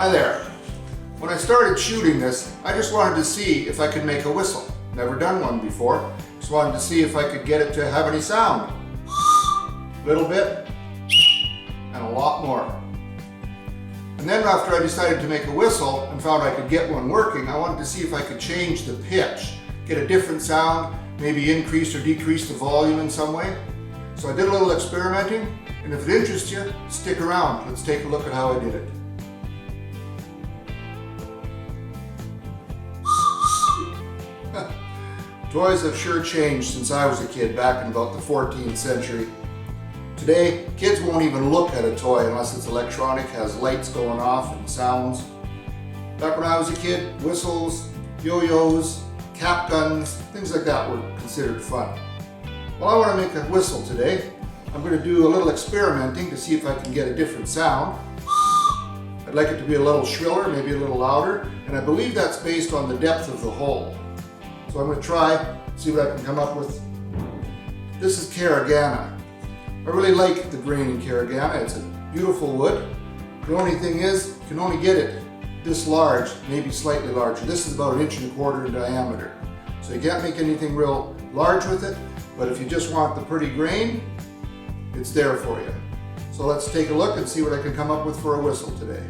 Hi there. When I started shooting this, I just wanted to see if I could make a whistle. Never done one before. Just wanted to see if I could get it to have any sound. A little bit, and a lot more. And then after I decided to make a whistle and found I could get one working, I wanted to see if I could change the pitch, get a different sound, maybe increase or decrease the volume in some way. So I did a little experimenting, and if it interests you, stick around. Let's take a look at how I did it. Toys have sure changed since I was a kid back in about the 14th century. Today, kids won't even look at a toy unless it's electronic, has lights going off and sounds. Back when I was a kid, whistles, yo-yos, cap guns, things like that were considered fun. Well, I want to make a whistle today. I'm going to do a little experimenting to see if I can get a different sound. I'd like it to be a little shriller, maybe a little louder, and I believe that's based on the depth of the hole. So I'm going to try, see what I can come up with. This is Caragana. I really like the grain in Caragana. It's a beautiful wood. The only thing is, you can only get it this large, maybe slightly larger. This is about 1.25 inches in diameter. So you can't make anything real large with it, but if you just want the pretty grain, it's there for you. So let's take a look and see what I can come up with for a whistle today.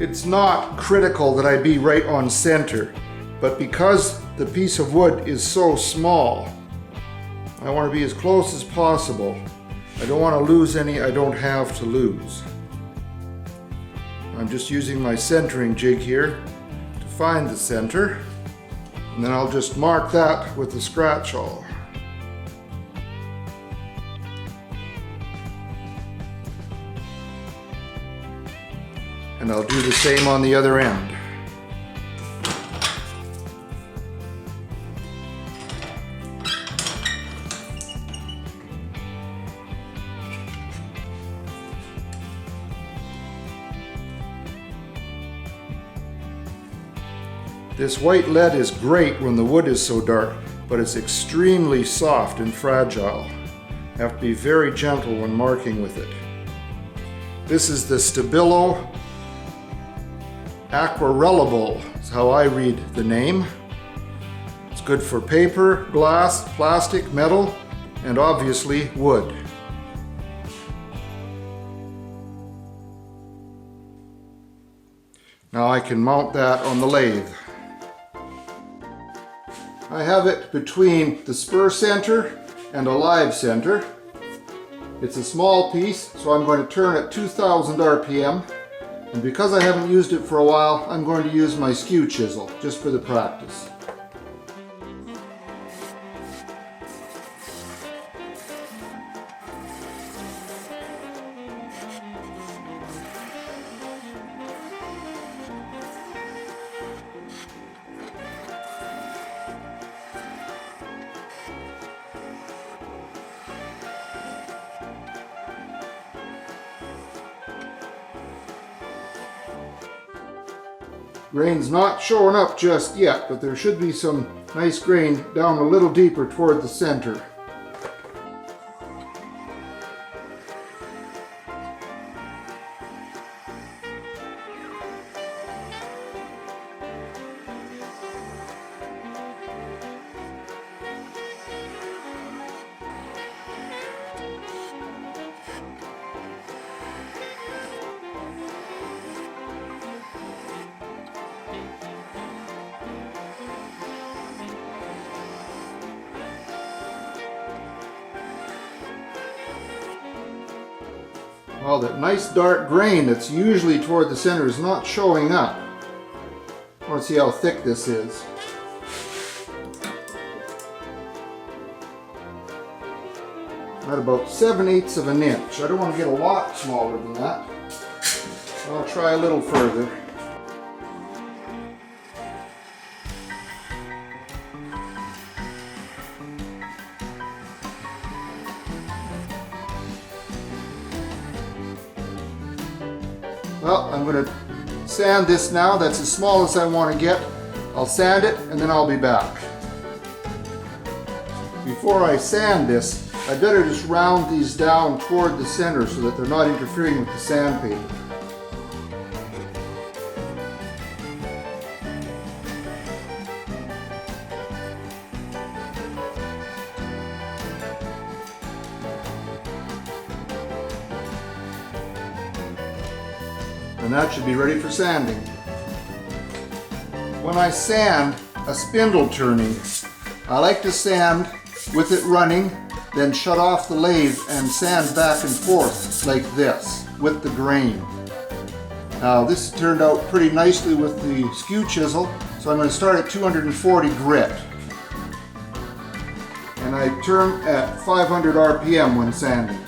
It's not critical that I be right on center, but because the piece of wood is so small, I want to be as close as possible. I don't want to lose any I don't have to lose. I'm just using my centering jig here to find the center, and then I'll just mark that with the scratch awl. And I'll do the same on the other end. This white lead is great when the wood is so dark, but it's extremely soft and fragile. You have to be very gentle when marking with it. This is the Stabilo Aquarellable, is how I read the name. It's good for paper, glass, plastic, metal, and obviously wood. Now I can mount that on the lathe. I have it between the spur center and a live center. It's a small piece, so I'm going to turn at 2000 RPM. And because I haven't used it for a while, I'm going to use my skew chisel, just for the practice. Grain's not showing up just yet, but there should be some nice grain down a little deeper toward the center. Well, that nice dark grain that's usually toward the center is not showing up. I want to see how thick this is. At about 7/8 of an inch. I don't want to get a lot smaller than that. I'll try a little further. Well, I'm going to sand this now. That's as small as I want to get. I'll sand it and then I'll be back. Before I sand this, I better just round these down toward the center so that they're not interfering with the sandpaper. And that should be ready for sanding. When I sand a spindle turning, I like to sand with it running, then shut off the lathe and sand back and forth like this with the grain. Now this turned out pretty nicely with the skew chisel, so I'm going to start at 240 grit. And I turn at 500 RPM when sanding.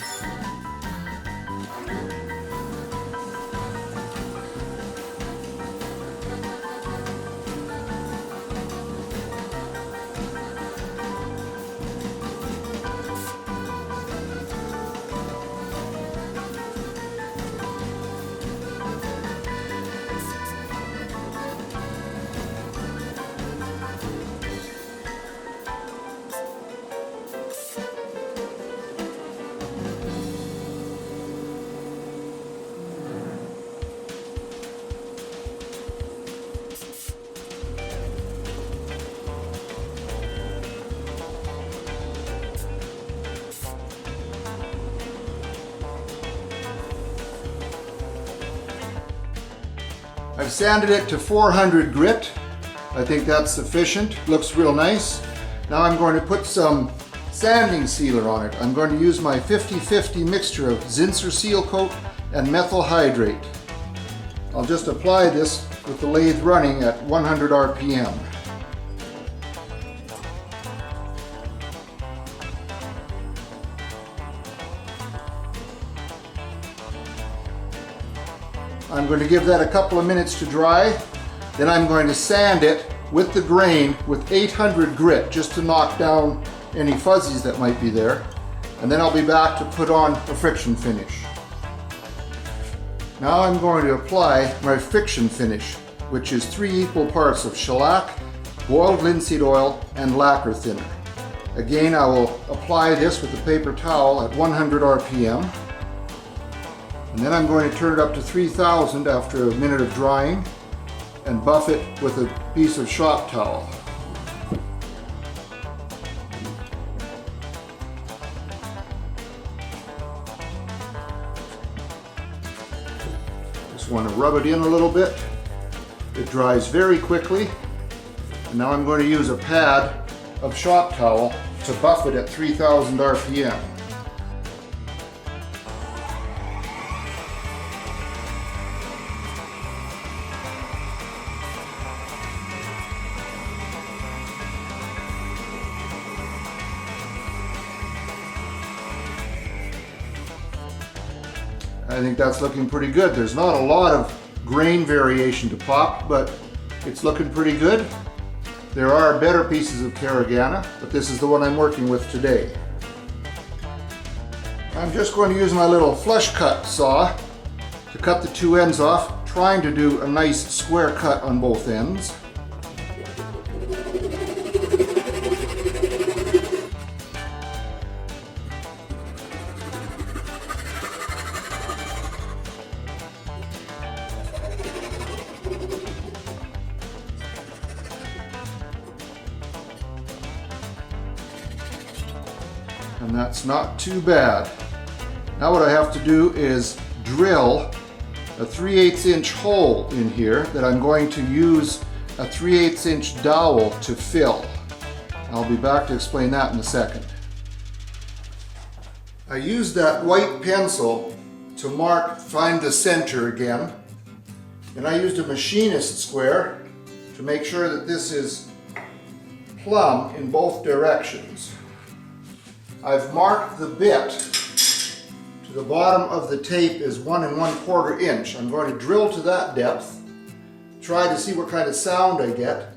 I've sanded it to 400 grit. I think that's sufficient. Looks real nice. Now I'm going to put some sanding sealer on it. I'm going to use my 50-50 mixture of Zinsser Seal Coat and methyl hydrate. I'll just apply this with the lathe running at 100 RPM. I'm going to give that a couple of minutes to dry. Then I'm going to sand it with the grain with 800 grit just to knock down any fuzzies that might be there. And then I'll be back to put on a friction finish. Now I'm going to apply my friction finish, which is 3 equal parts of shellac, boiled linseed oil, and lacquer thinner. Again, I will apply this with a paper towel at 100 RPM. And then I'm going to turn it up to 3000 after a minute of drying and buff it with a piece of shop towel. Just want to rub it in a little bit. It dries very quickly. And now I'm going to use a pad of shop towel to buff it at 3000 RPM. I think that's looking pretty good. There's not a lot of grain variation to pop, but it's looking pretty good. There are better pieces of Caragana, but this is the one I'm working with today. I'm just going to use my little flush cut saw to cut the two ends off, trying to do a nice square cut on both ends. And that's not too bad. Now what I have to do is drill a 3/8 inch hole in here that I'm going to use a 3/8 inch dowel to fill. I'll be back to explain that in a second. I used that white pencil to find the center again, and I used a machinist square to make sure that this is plumb in both directions. I've marked the bit to the bottom of the tape is 1 1/4 inch. I'm going to drill to that depth, try to see what kind of sound I get,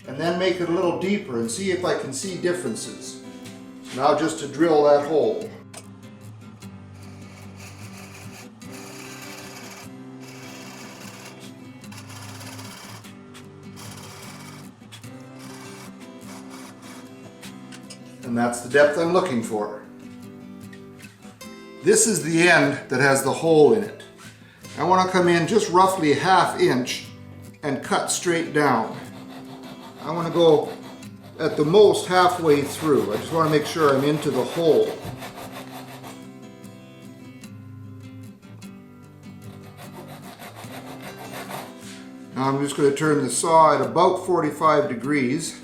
and then make it a little deeper and see if I can see differences. Now just to drill that hole. And that's the depth I'm looking for. This is the end that has the hole in it. I want to come in just roughly a 1/2 inch and cut straight down. I want to go at the most halfway through. I just want to make sure I'm into the hole. Now I'm just going to turn the saw at about 45 degrees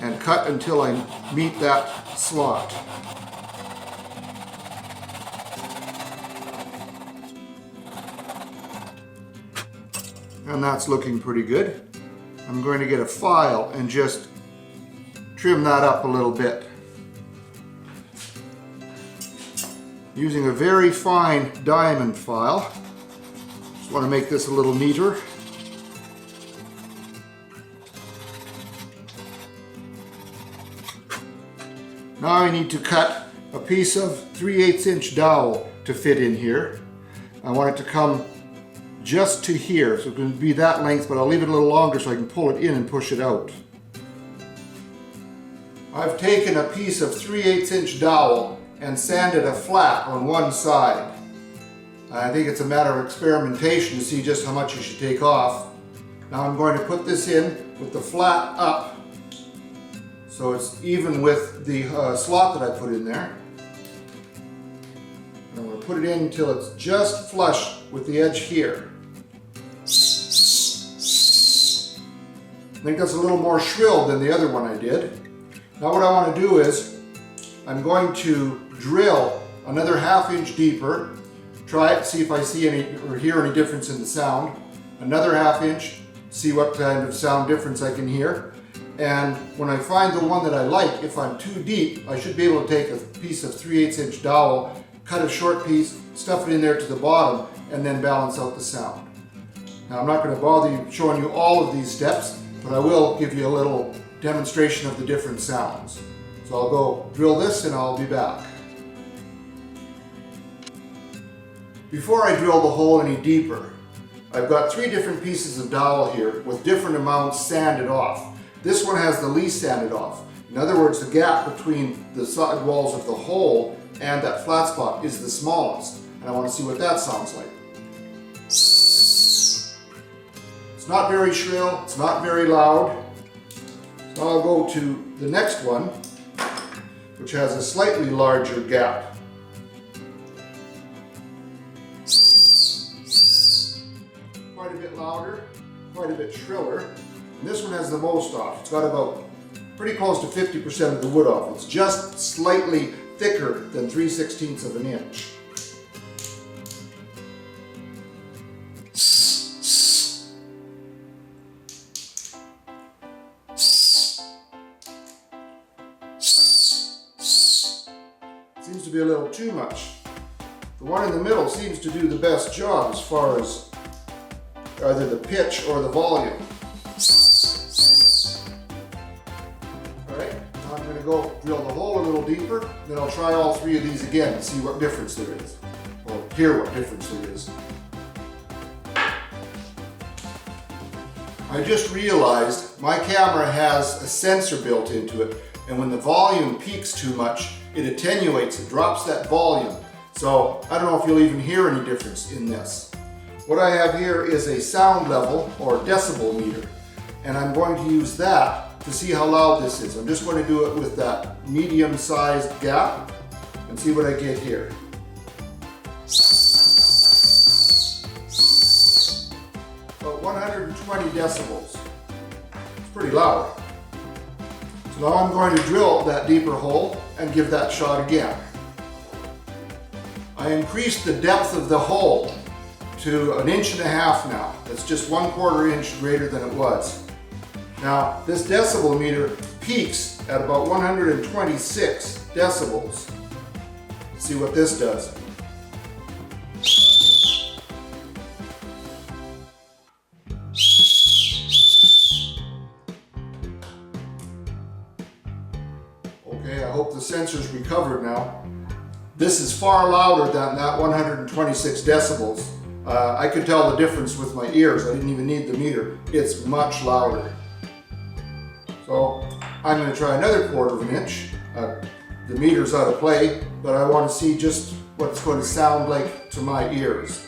and cut until I meet that slot. And that's looking pretty good. I'm going to get a file and just trim that up a little bit. Using a very fine diamond file. Just want to make this a little neater. Now I need to cut a piece of 3/8 inch dowel to fit in here. I want it to come just to here, so it's going to be that length, but I'll leave it a little longer so I can pull it in and push it out. I've taken a piece of 3/8 inch dowel and sanded a flat on one side. I think it's a matter of experimentation to see just how much you should take off. Now I'm going to put this in with the flat up so it's even with the slot that I put in there. And I'm going to put it in until it's just flush with the edge here. I think that's a little more shrill than the other one I did. Now what I want to do is I'm going to drill another 1/2 inch deeper, try it, see if I see any or hear any difference in the sound. Another 1/2 inch, see what kind of sound difference I can hear. And when I find the one that I like, if I'm too deep, I should be able to take a piece of 3/8 inch dowel, cut a short piece, stuff it in there to the bottom, and then balance out the sound. Now I'm not going to bother you showing you all of these steps, but I will give you a little demonstration of the different sounds. So I'll go drill this and I'll be back. Before I drill the hole any deeper, I've got 3 different pieces of dowel here with different amounts sanded off. This one has the least sanded off. In other words, the gap between the side walls of the hole and that flat spot is the smallest. And I want to see what that sounds like. It's not very shrill, it's not very loud. So I'll go to the next one, which has a slightly larger gap. Quite a bit louder, quite a bit shriller. And this one has the most off. It's got about pretty close to 50% of the wood off. It's just slightly thicker than 3/16 of an inch. Seems to be a little too much. The one in the middle seems to do the best job as far as either the pitch or the volume. Alright, now I'm going to go drill the hole a little deeper, then I'll try all 3 of these again and see what difference there is. Or hear what difference there is. I just realized my camera has a sensor built into it, and when the volume peaks too much, it attenuates, it drops that volume. So I don't know if you'll even hear any difference in this. What I have here is a sound level or decibel meter, and I'm going to use that to see how loud this is. I'm just going to do it with that medium-sized gap and see what I get here. About 120 decibels. It's pretty loud. So now I'm going to drill that deeper hole and give that shot again. I increased the depth of the hole to 1.5 inches now. That's just 1/4 inch greater than it was. Now this decibel meter peaks at about 126 decibels. Let's see what this does. Okay, I hope the sensor's recovered now. This is far louder than that 126 decibels. I could tell the difference with my ears. I didn't even need the meter. It's much louder. So I'm going to try another 1/4 inch. The meter's out of play, but I want to see just what it's going to sound like to my ears.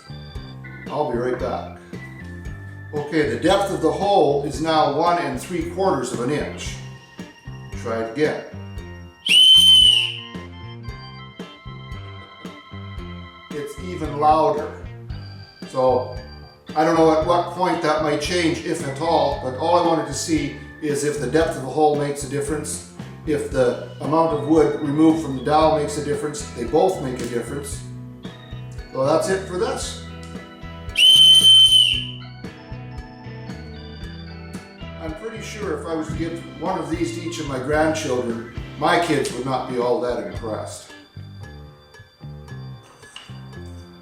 I'll be right back. Okay, the depth of the hole is now 1 3/4 inch. Try it again. It's even louder. So I don't know at what point that might change, if at all, but all I wanted to see is if the depth of the hole makes a difference, if the amount of wood removed from the dowel makes a difference. They both make a difference. So that's it for this. I'm pretty sure if I was to give one of these to each of my grandchildren, my kids would not be all that impressed.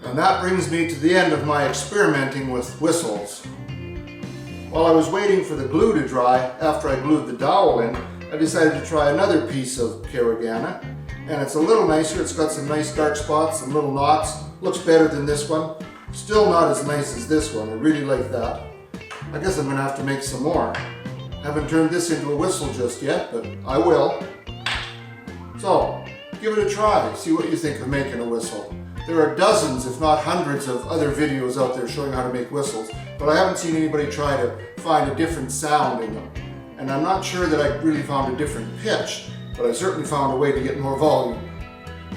And that brings me to the end of my experimenting with whistles. While I was waiting for the glue to dry after I glued the dowel in, I decided to try another piece of Caragana. And it's a little nicer. It's got some nice dark spots, some little knots. Looks better than this one. Still not as nice as this one. I really like that. I guess I'm going to have to make some more. Haven't turned this into a whistle just yet, but I will. So, give it a try. See what you think of making a whistle. There are dozens, if not hundreds, of other videos out there showing how to make whistles, but I haven't seen anybody try to find a different sound in them. And I'm not sure that I really found a different pitch, but I certainly found a way to get more volume.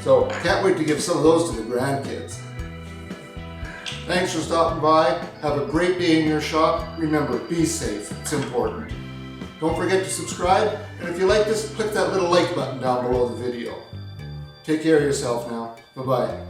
So, can't wait to give some of those to the grandkids. Thanks for stopping by. Have a great day in your shop. Remember, be safe. It's important. Don't forget to subscribe, and if you like this, click that little like button down below the video. Take care of yourself now. Bye-bye.